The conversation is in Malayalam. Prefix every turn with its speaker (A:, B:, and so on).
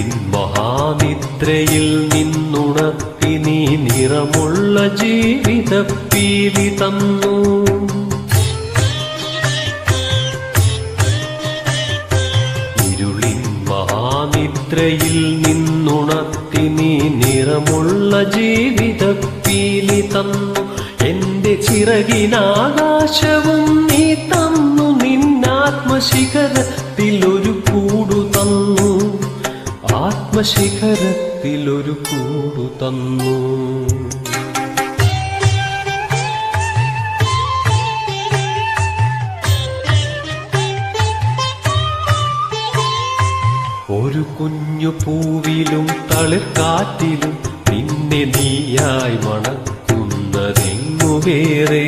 A: ഇരുളിൻ മഹാനിദ്രയിൽ നിന്നുണർത്തി നീ നിറമുള്ള ജീവിതപ്പീലി തന്നു. ഇരുളിൻ മഹാനിദ്രയിൽ നിന്നുണർത്തി നീ നിറമുള്ള ജീവിതപ്പീലി തന്നു. എന്റെ ചിറകിനാകാശവും നീ തന്നു. നിന്നാത്മശിഖരത്തിലൊരു കൂടു തന്നു. ആത്മശിഖരത്തിലൊരു കൂടു തന്നു. ഒരു കുഞ്ഞു പൂവിലും തളിർക്കാറ്റിലും നിന്നെ നീയായി മണക്കുന്നതെങ്ങു വേറെ.